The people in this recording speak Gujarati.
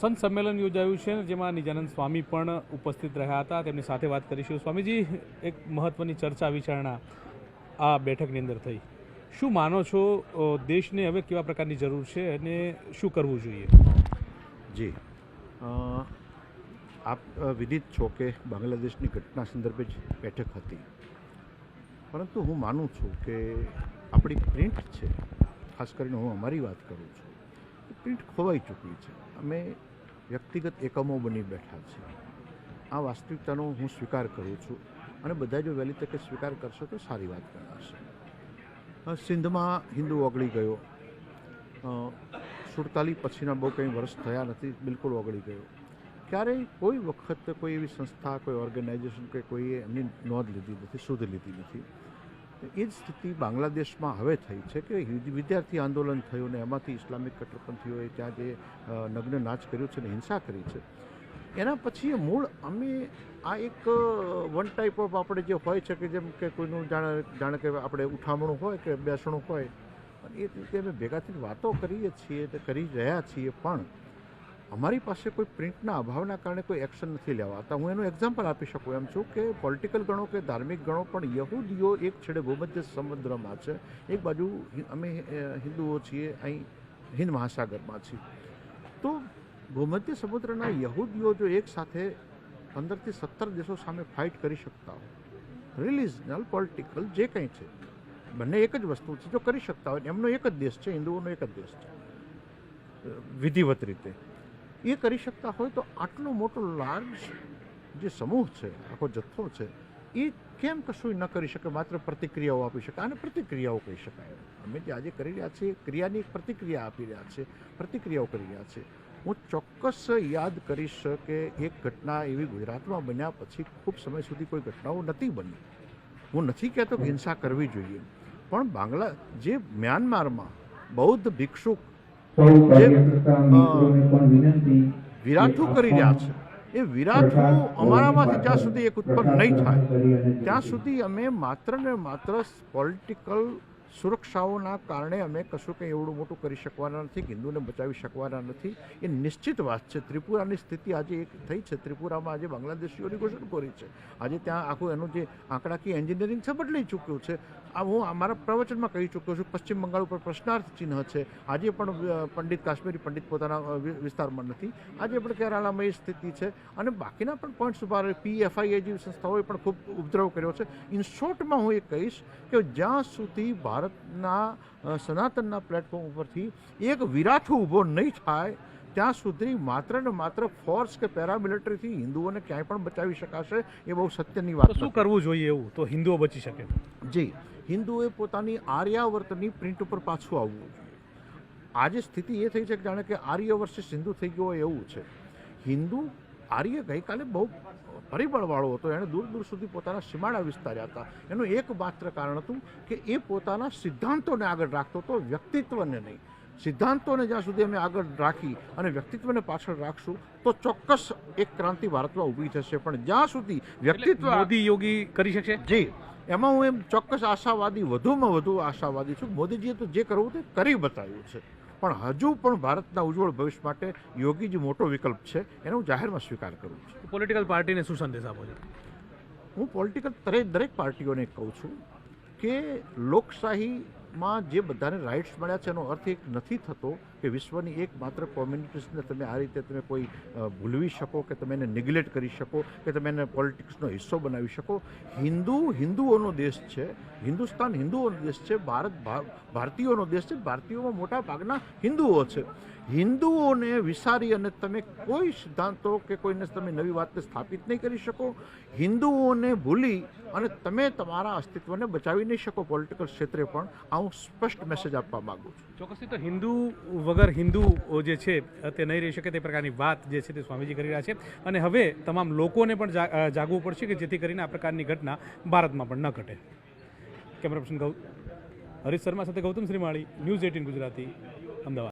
સંત સંમેલન યોજાયું છે જેમાં નિજાનંદ સ્વામી પણ ઉપસ્થિત રહ્યા હતા. તેમની સાથે વાત કરીશું. સ્વામીજી, એક મહત્વની ચર્ચા વિચારણા આ બેઠકની અંદર થઈ. શું માનો છો, દેશને હવે કેવા પ્રકારની જરૂર છે અને શું કરવું જોઈએ? જી, આપ વિદિત છો કે બાંગ્લાદેશની ઘટના સંદર્ભે જ બેઠક હતી, પરંતુ હું માનું છું કે આપણી પ્રિન્ટ છે, ખાસ કરીને હું અમારી વાત કરું છું, પ્રિન્ટ ખોવાઈ ચૂકી છે. અમે વ્યક્તિગત એકમો બની બેઠા છીએ. આ વાસ્તવિકતાનો હું સ્વીકાર કરું છું અને બધા જો વહેલી તકે સ્વીકાર કરશો તો સારી વાત ગણાશે. સિંધમાં હિન્દુ ઓગળી ગયો, 47 પછીના બહુ કંઈ વર્ષ થયા નથી, બિલકુલ ઓગળી ગયો. ક્યારેય કોઈ વખત કોઈ એવી સંસ્થા, કોઈ ઓર્ગેનાઇઝેશન કે કોઈએ એમની નોંધ લીધી નથી, શોધ લીધી નથી. એ જ સ્થિતિ બાંગ્લાદેશમાં હવે થઈ છે કે વિદ્યાર્થી આંદોલન થયું ને એમાંથી ઇસ્લામિક કટ્ટરપંથીઓએ ત્યાં જે નગ્ન નાચ કર્યો છે ને હિંસા કરી છે, એના પછી એ મૂળ અમે આ એક વન ટાઈપ ઓફ આપણે જે હોય છે કે જેમ કે કોઈનું જાણે કે આપણે ઉઠામણું હોય કે બેસણું હોય, એ રીતે અમે ભેગા થઈને વાતો કરીએ છીએ, કરી રહ્યા છીએ, પણ અમારી પાસે કોઈ પ્રિન્ટના અભાવના કારણે કોઈ એક્શન નથી લેવાતા. હું એનું એક્ઝામ્પલ આપી શકું એમ છું કે પોલિટિકલ ગણો કે ધાર્મિક ગણો, પણ યહૂદીઓ એક છેડે ભૂમધ્ય સમુદ્રમાં છે, એક બાજુ અમે હિન્દુઓ છીએ અહીં હિન્દ મહાસાગરમાં છીએ. તો ભૂમધ્ય સમુદ્રના યહૂદીઓ જો એક સાથે 15 થી 17 દેશો સામે ફાઇટ કરી શકતા હોય, રિલિજનલ પોલિટિકલ જે કંઈ છે, બંને એક જ વસ્તુ છે, જો કરી શકતા હોય, એમનો એક જ દેશ છે, હિન્દુઓનો એક જ દેશ છે વિધિવત રીતે, એ કરી શકતા હોય તો આટલો મોટો લાર્જ જે સમૂહ છે, આખો જથ્થો છે, એ કેમ કશું ન કરી શકે, માત્ર પ્રતિક્રિયાઓ આપી શકે? આને પ્રતિક્રિયાઓ કહી શકાય. અમે જે આજે કરી રહ્યા છીએ ક્રિયાની એક પ્રતિક્રિયા આપી રહ્યા છીએ, પ્રતિક્રિયાઓ કરી રહ્યા છીએ. હું ચોક્કસ યાદ કરીશ કે એક ઘટના એવી ગુજરાતમાં બન્યા પછી ખૂબ સમય સુધી કોઈ ઘટનાઓ નથી બની. હું નથી કહેતો કે હિંસા કરવી જોઈએ, પણ જે મ્યાનમારમાં બૌદ્ધ ભિક્ષુક વિરાઠું કરી રહ્યા છે, એ વિરાઠું અમારામાંથી જ્યાં સુધી એક ઉત્પન્ન નહીં થાય ત્યાં સુધી અમે માત્ર ને માત્ર પોલિટિકલ સુરક્ષાઓના કારણે અમે કશું કંઈ એવડું મોટું કરી શકવાના નથી, હિન્દુને બચાવી શકવાના નથી. એ નિશ્ચિત વાત છે. ત્રિપુરાની સ્થિતિ આજે એક થઈ છે. ત્રિપુરામાં આજે બાંગ્લાદેશીઓની ઘૂસણખોરી છે. આજે ત્યાં આખું એનું જે આંકડાકીય એન્જિનિયરિંગ છે બદલાઈ ચૂક્યું છે. આ હું અમારા પ્રવચનમાં કહી ચૂક્યો છું. પશ્ચિમ બંગાળ ઉપર પ્રશ્નાર્થ ચિહ્ન છે. આજે પણ કાશ્મીરી પંડિત પોતાના વિસ્તારમાં નથી. આજે પણ કેરાલામાં એ સ્થિતિ છે અને બાકીના પણ પોઈન્ટ્સ ઉપર PFI જેવી સંસ્થાઓએ પણ ખૂબ ઉપદ્રવ કર્યો છે. ઇન શોર્ટમાં હું એ કહીશ કે જ્યાં સુધી ભારતના સનાતનના પ્લેટફોર્મ ઉપરથી એક વિરાઠું ઊભો નહીં થાય ત્યાં સુધી માત્ર ને માત્ર ફોર્સ કે પેરામિલિટરીથી હિન્દુઓને ક્યાંય પણ બચાવી શકાશે એ બહુ સત્યની વાત. શું કરવું જોઈએ એવું તો હિન્દુઓ બચી શકે? જી, હિન્દુએ પોતાની આર્યાવર્તની પ્રિન્ટ ઉપર પાછું આવવું જોઈએ. આજે સ્થિતિ એ થઈ છે કે જાણે કે આર્ય વર્સિસ હિન્દુ થઈ ગયો હોય એવું છે. હિન્દુ આર્ય ગઈકાલે બહુ પરિબળવાળો હતો, એણે દૂર દૂર સુધી પોતાના સીમાડા વિસ્તાર્યા હતા. એનું એક માત્ર કારણ હતું કે એ પોતાના સિદ્ધાંતોને આગળ રાખતો હતો, વ્યક્તિત્વને નહીં. સિદ્ધાંતોને જ્યાં સુધી અમે આગળ રાખી અને વ્યક્તિત્વને પાછળ રાખશું તો ચોક્કસ એક ક્રાંતિ ભારતમાં ઊભી થશે. પણ જ્યાં સુધી વ્યક્તિત્વ મોદી યોગી કરી શકશે? જી, એમાં હું એમ ચોક્કસ આશાવાદી, વધુમાં વધુ આશાવાદી છું. મોદીજીએ તો જે કરવું તે કરી બતાવ્યું છે, પણ હજુ પણ ભારતના ઉજ્જવળ ભવિષ્ય માટે યોગીજી મોટો વિકલ્પ છે, એનો હું જાહેરમાં સ્વીકાર કરું છું. પોલિટિકલ પાર્ટીને શું સંદેશ આપો છો? હું પોલિટિકલ દરેક પાર્ટીઓને કહું છું કે લોકશાહીમાં જે બધાને રાઇટ્સ મળ્યા છે એનો અર્થ એક નથી થતો કે વિશ્વની એક માત્ર કોમ્યુનિટીઝને તમે આ રીતે તમે કોઈ ભૂલવી શકો કે તમે એને નિગ્લેક્ટ કરી શકો કે તમે એને પોલિટિક્સનો હિસ્સો બનાવી શકો. હિન્દુઓનો દેશ છે, હિન્દુસ્તાન હિન્દુઓનો દેશ છે, ભારત ભારતીયોનો દેશ છે. ભારતીયોમાં મોટા ભાગના હિન્દુઓ છે. હિન્દુઓને વિસારી અને તમે કોઈ સિદ્ધાંતો કે કોઈને તમે નવી વાતને સ્થાપિત નહીં કરી શકો. હિન્દુઓને ભૂલી અને તમે તમારા અસ્તિત્વને બચાવી નહીં શકો પોલિટિકલ ક્ષેત્રે પણ. આ હું સ્પષ્ટ મેસેજ આપવા માગું છું. ચોક્કસથી તો હિન્દુ વગર હિન્દુ જે છે તે નહીં રહી શકે તે પ્રકારની વાત જે છે તે સ્વામીજી કરી રહ્યા છે. અને હવે તમામ લોકોને પણ જાગવું પડશે કે જેથી કરીને આ પ્રકારની ઘટના ભારતમાં પણ ન ઘટે. કેમેરા પર્સન હરીશ શર્મા સાથે ગૌતમ શ્રીમાળી, ન્યૂઝ 18 ગુજરાતી,